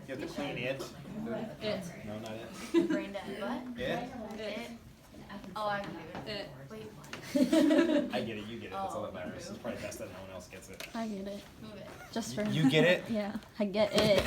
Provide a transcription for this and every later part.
You have to clean it. It. No, not it. Brain dead. What? It? It. Oh, I can do it. It. Wait, what? I get it, you get it, that's all that matters. It's probably best that no one else gets it. I get it. Move it. Just for You get it? Yeah, I get it.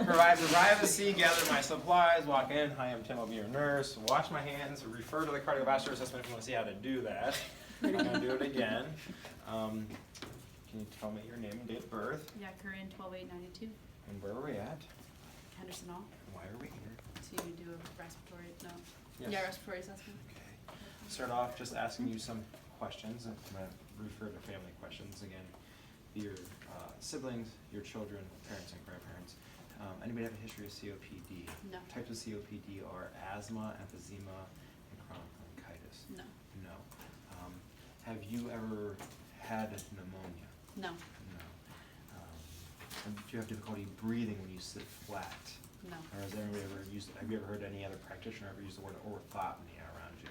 Provide privacy, gather my supplies, walk in. Hi, I'm Tim, I'll be your nurse. Wash my hands, refer to the cardiovascular assessment if you want to see how to do that. I'm going to do it again. Can you tell me your name and date of birth? Yeah, Corinne, 12/8/92. And where are we at? Henderson Hall. Why are we here? To do a respiratory, no. Yes. Yeah, respiratory assessment. Okay. Start off just asking you some questions. I'm going to refer to family questions again. Your siblings, your children, parents, and grandparents. Anybody have a history of COPD? No. Types of COPD are asthma, emphysema, and chronic bronchitis. No. No. Have you ever had pneumonia? No. No. Do you have difficulty breathing when you sit flat? No. Or has anybody ever used, have you ever heard any other practitioner ever use the word orthopnea around you?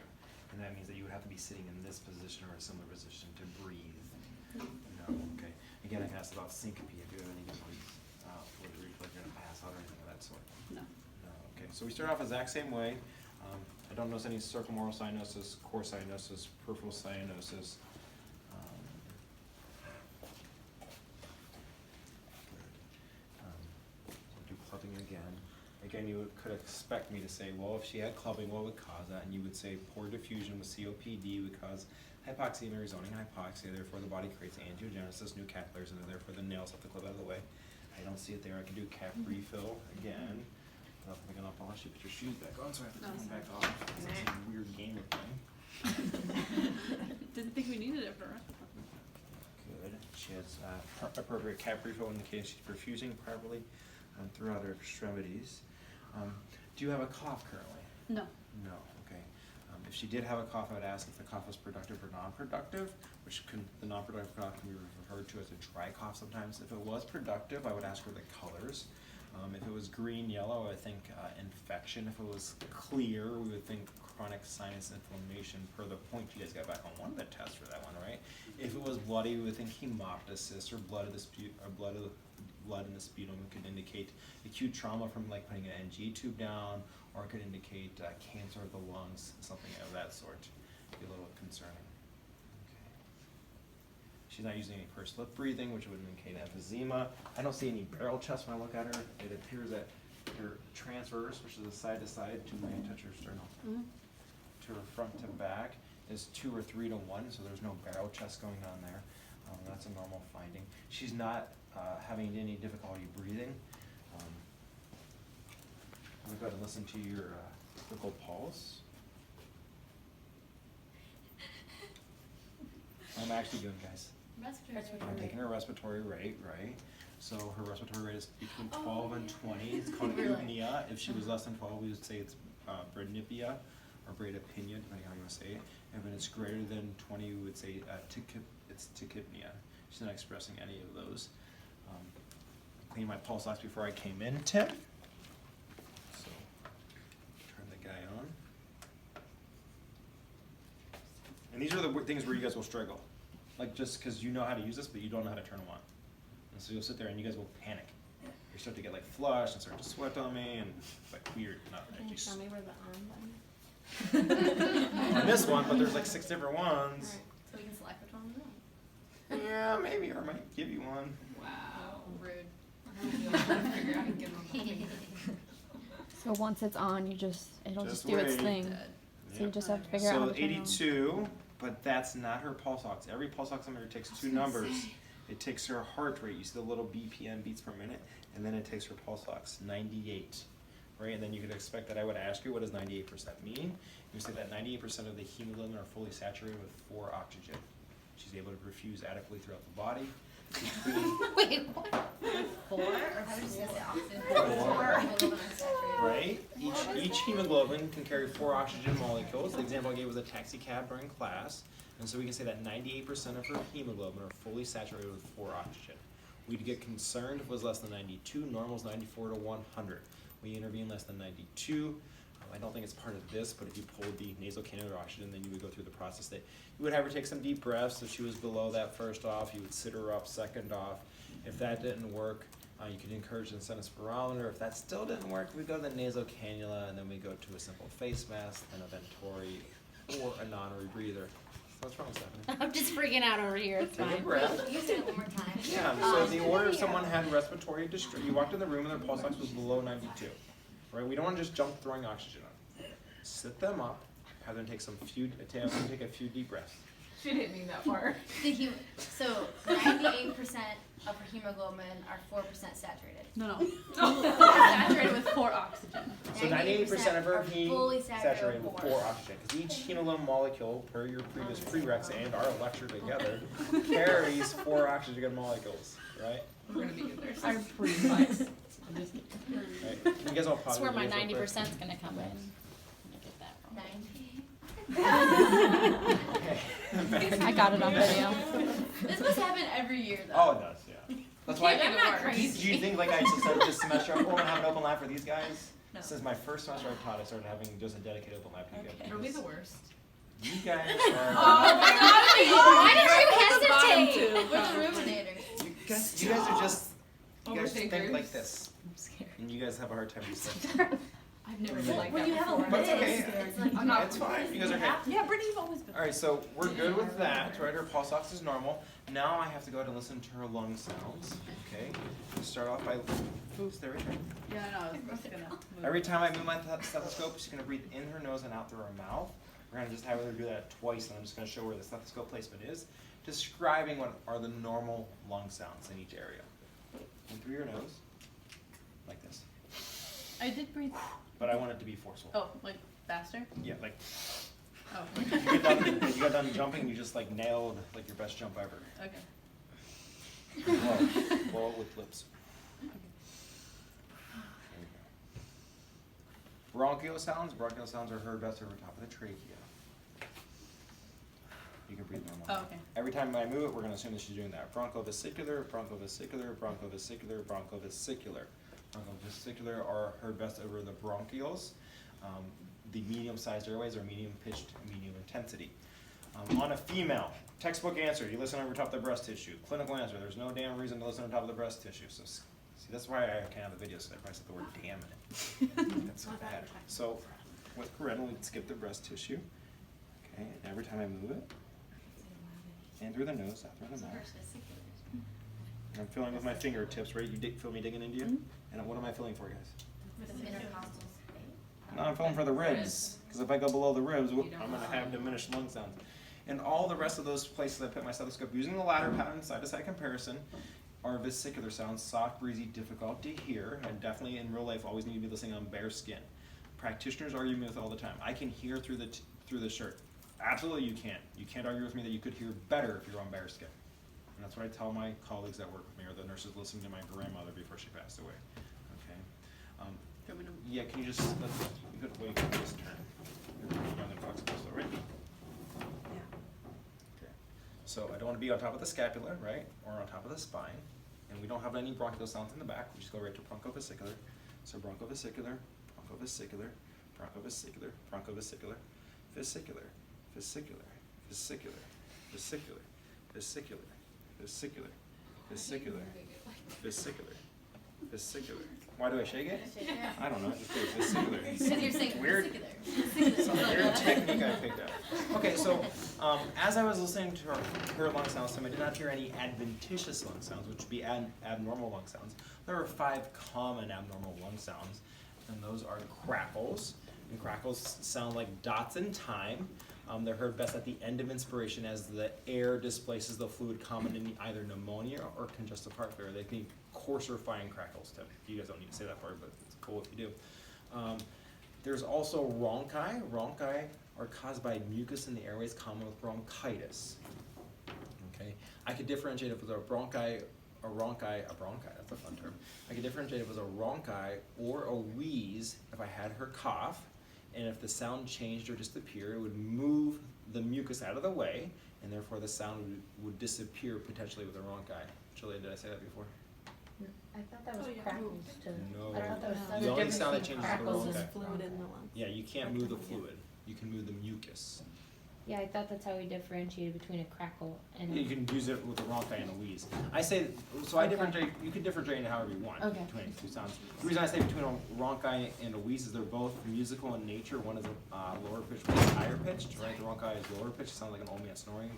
And that means that you would have to be sitting in this position or a similar position to breathe. No, okay. Again, I can ask about syncope. If you have any difficulties where you feel like you're going to pass out or anything of that sort? No. No, okay. So we start off the exact same way. I don't notice any circumoral cyanosis, core cyanosis, peripheral cyanosis. I'll do clubbing again. Again, you could expect me to say, well, if she had clubbing, what would cause that? And you would say poor diffusion with COPD would cause hypoxemia, resonating hypoxia, therefore the body creates angiogenesis, new capillaries, and therefore the nails have to clip out of the way. I don't see it there. I can do cap refill again. I'm thinking I'll polish you, put your shoes back on, so I have to take them back off. It's like some weird game of thing. Didn't think we needed it for respiratory. Good. She has appropriate cap refill in the case she's perfusing properly throughout her extremities. Do you have a cough currently? No. No, okay. If she did have a cough, I would ask if the cough was productive or non-productive, which the non-productive cough can be referred to as a dry cough sometimes. If it was productive, I would ask her the colors. If it was green, yellow, I would think infection. If it was clear, we would think chronic sinus inflammation per the point you guys got back on one of the tests for that one, right? If it was bloody, we would think hemoptysis or blood in the sputum could indicate acute trauma from like putting an NG tube down, or it could indicate cancer of the lungs, something of that sort. Be a little concerning. Okay. She's not using any pursed lip breathing, which would indicate emphysema. I don't see any barrel chest when I look at her. It appears that her transverse, which is a side to side, to may touch her sternum, to her front to back, is 2 or 3 to 1, so there's no barrel chest going on there. That's a normal finding. She's not having any difficulty breathing. I'm going to go ahead and listen to your typical pulse. I'm actually good, guys. I'm taking her respiratory rate, right? So her respiratory rate is between 12 and 20. It's called apnea. If she was less than 12, we would say it's bradypnea or bradypnea, depending on how you want to say it. And when it's greater than 20, we would say it's tachypnea. She's not expressing any of those. Cleaned my pulse ox before I came in, Tim. So turn the guy on. And these are the things where you guys will struggle. Like just because you know how to use this, but you don't know how to turn them on. And so you'll sit there and you guys will panic. You start to get like flushed and start to sweat on me and like weird. Can you show me where the on button? On this one, but there's like 6 different ones. Right. So we can select which one we want. Yeah, maybe, or I might give you one. Wow. Rude. So once it's on, it'll just do its wait. thing. So you just have to figure out how So to turn it on. 82, but that's not her pulse ox. Every pulse oximeter takes 2 numbers. It takes her heart rate. You see the little BPM, beats per minute, and then it takes her pulse ox, 98. Right, and then you could expect that I would ask you, what does 98% mean? You would say that 98% of the hemoglobin are fully saturated with 4 oxygen. She's able to perfuse adequately throughout the body. Wait, what? 4? Or how did you say the oxygen? 4. Right? Each hemoglobin can carry 4 oxygen molecules. The example I gave was a taxi cab during class. And so we can say that 98% of her hemoglobin are fully saturated with 4 oxygen. We'd get concerned if it was less than 92. Normal is 94 to 100. We intervene less than 92. I don't think it's part of this, but if you pulled the nasal cannula oxygen, then you would go through the process that you would have her take some deep breaths. If she was below that first off, you would sit her up second off. If that didn't work, You can encourage and send a spirometer. If that still didn't work, we go to the nasal cannula, and then we go to a simple face mask, then a Venturi, or a non-rebreather. What's wrong, Stephanie? I'm just freaking out over here. It's Take a fine. breath. Can you say it one more time? Yeah, so the order if someone had respiratory distress, you walked in the room and their pulse ox was below 92, right? We don't want to just jump throwing oxygen on. Sit them up, have them take take a few deep breaths. She didn't mean that far. So 98% of her hemoglobin are 4% saturated. No. Saturated with 4 oxygen. So 98% of her are heme fully saturated with 4 oxygen, because each hemoglobin molecule, per your previous prereqs and our lecture together, carries 4 oxygen molecules, right? We're gonna be good there. I'm pretty nice. Right. You guys all pause. That's where my videos real quick. 90% is gonna come in. I get that wrong. 90. Okay. I got it on video. This must happen every year though. Oh, it does, yeah. That's why. I'm not Do crazy. you think like I just started this semester? I'm going to have an open lab for these guys. No. Since my first semester I taught, I started having just a dedicated open lab for you guys. Are we the worst? You guys are. Why did you Bottom hesitate? two. We're the ruminators. You guys are just. You guys think Overthinkers. like this, I'm scared. and you guys have a hard time listening. I've never been like When that you have a before. But it's list, okay. it's like I'm not- It's fine. You guys are okay. Yeah, Brittany's always been. All right, so we're good with that, right? Her pulse ox is normal. Now I have to go ahead and listen to her lung sounds. Okay. We'll start off by. Oops, there we go. Yeah, I know. I was just gonna move. Every time I move my stethoscope, she's gonna breathe in her nose and out through her mouth. We're gonna just have her do that twice, and I'm just gonna show where the stethoscope placement is, describing what are the normal lung sounds in each area. In through your nose, like this. I did breathe. But I want it to be forceful. Oh, like faster? Yeah, like Oh. you got done jumping, you just like nailed like your best jump ever. Okay. Blow it with lips. Bronchial sounds are heard best over top of the trachea. You can breathe normally. Oh, okay. Every time I move it, we're going to assume that she's doing that. Bronchovesicular, bronchovesicular, bronchovesicular, bronchovesicular. Bronchovesicular are heard best over the bronchioles. The medium-sized airways are medium-pitched, medium intensity. On a female, textbook answer, you listen over top of the breast tissue. Clinical answer, there's no damn reason to listen on top of the breast tissue. So, see, that's why I can't have the video, so I probably said the word damn in it. That's so bad. So, with parental, we'd skip the breast tissue. Okay, and every time I move it, in through the nose, out through the mouth. I'm feeling with my fingertips, right? You feel me digging into you? And what am I feeling for, guys? No, I'm feeling for the ribs. Because if I go below the ribs, whoop, I'm going to have diminished lung sounds. And all the rest of those places I put my stethoscope, using the ladder pattern side-to-side comparison, are vesicular sounds, soft, breezy, difficult to hear, and definitely in real life always need to be listening on bare skin. Practitioners argue with me all the time. I can hear through the shirt. Absolutely you can't. You can't argue with me that you could hear better if you're on bare skin. And that's what I tell my colleagues that work with me, or the nurses listening to my grandmother before she passed away. Okay. Do you want me to- Yeah, can you just, you could wait for this turn. You're young and flexible, so right? Okay. So I don't want to be on top of the scapula, right? Or on top of the spine. And we don't have any bronchial sounds in the back. We just go right to bronchovesicular. So bronchovesicular, bronchovesicular, bronchovesicular, bronchovesicular, vesicular, vesicular, vesicular, vesicular, vesicular, vesicular, vesicular, vesicular, vesicular. Why do I shake it? I don't know, it just goes vesicular. Because you're saying Weird. vesicular. Some weird technique I picked up. Okay, so as I was listening to her lung sounds, I did not hear any adventitious lung sounds, which would be abnormal lung sounds. There are 5 common abnormal lung sounds, and those are crackles. And crackles sound like dots in time. They're heard best at the end of inspiration as the air displaces the fluid common in either pneumonia or congestive heart failure. They can be coarser, fine crackles. You guys don't need to say that part, but it's cool if you do. There's also rhonchi. Rhonchi are caused by mucus in the airways, common with bronchitis. Okay, I could differentiate if it was a bronchi, that's a fun term. I could differentiate if it was a rhonchi or a wheeze if I had her cough, and if the sound changed or disappeared, it would move the mucus out of the way, and therefore the sound would disappear potentially with a rhonchi. Jillian, did I say that before? I thought that was Oh, yeah. crackles too. No. I thought there was The some only difference sound that between changes is the crackles rhonchi. and Fluid in the lungs. Yeah, you can't move the fluid. You can move the mucus. Yeah, I thought that's how we differentiated between a crackle and. You can use it with a ronchi and a wheeze. I say, so I Okay. differentiate, you can differentiate it however you want Okay. between the two sounds. The reason I say between a ronchi and a wheeze is they're both musical in nature. One is lower pitched, one is higher pitched, right? The ronchi is lower pitched, it sounds like an old man snoring.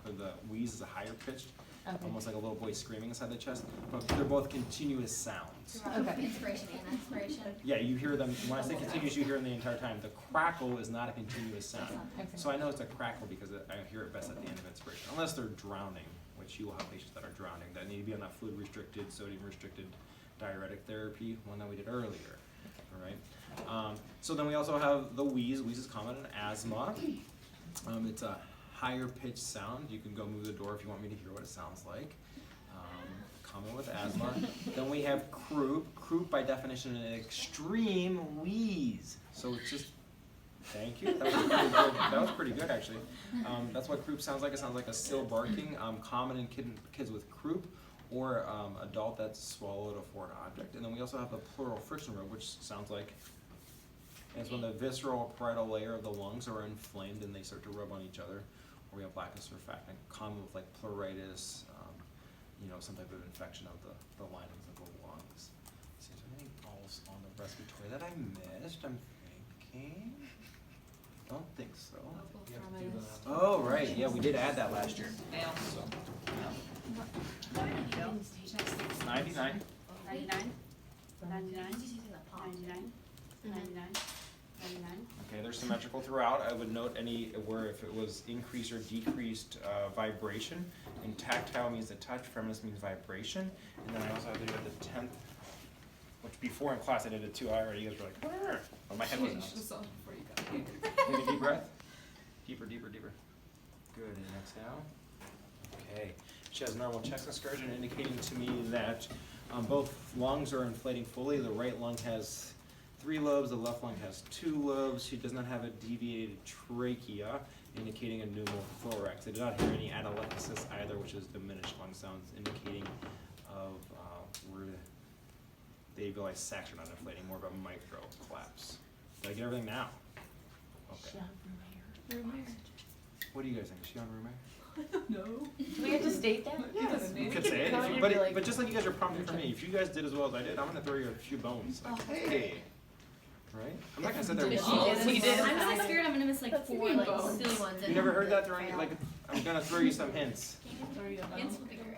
The wheeze is a higher pitched, Okay. almost like a little boy screaming inside the chest. But they're both continuous sounds. Okay. Inspiration and expiration. Yeah, you hear them, when I say continuous, you hear them the entire time. The crackle is not a continuous sound. Okay. So I know it's a crackle because I hear it best at the end of inspiration, unless they're drowning, which you will have patients that are drowning, that need to be on that fluid restricted, sodium restricted diuretic therapy, one that we did earlier, all right? So then we also have the wheeze. Wheeze is common in asthma. It's a higher pitched sound. You can go move the door if you want me to hear what it sounds like. Common with asthma. Then we have croup. Croup by definition an extreme wheeze. So it's just, thank you. That was pretty good. That was pretty good actually. That's what croup sounds like. It sounds like a still barking. Common in kids with croup or adult that's swallowed a foreign object. And then we also have the pleural friction rub, which sounds like it's when the visceral parietal layer of the lungs are inflamed and they start to rub on each other. Or we have blackness surfactant, common with like pleuritis, some type of infection of the linings of the lungs. See, is there anything else on the respiratory that I missed? I'm thinking. Don't think so. Oh, right, yeah, we did add that last year. Fail. So, Fail. 99. 99, 99, He's using the palm. 99, 99, 99. Okay, they're symmetrical throughout. I would note any where if it was increased or decreased vibration. And tactile means the touch, feminist means vibration. And then I also have to do the 10th, which before in class I did it too. I already, you guys were like, where? But my head You wasn't. should have saw it before you got here. Take a deep breath. Deeper, deeper, deeper. Good, and exhale. Okay. She has normal chest excursion indicating to me that both lungs are inflating fully. The right lung has 3 lobes, the left lung has 2 lobes. She does not have a deviated trachea, indicating a pneumothorax. I did not hear any atelectasis either, which is diminished lung sounds, indicating of where the alveoli sacs are not inflating, more of a micro collapse. Did I get everything now? Okay. What do you guys think? Is she on room air? No. Do we have to state that? Yes. You could say it, if you, but just like you guys are prompting for me, if you guys did as well as I did, I'm gonna throw you a few bones. Like, hey, right? I'm not gonna sit there. Did with she you. did? We did. I'm just like scared I'm gonna miss like 4 like silly ones. You never heard that throwing? Like, I'm gonna throw you some hints. Sorry, Hints would be great.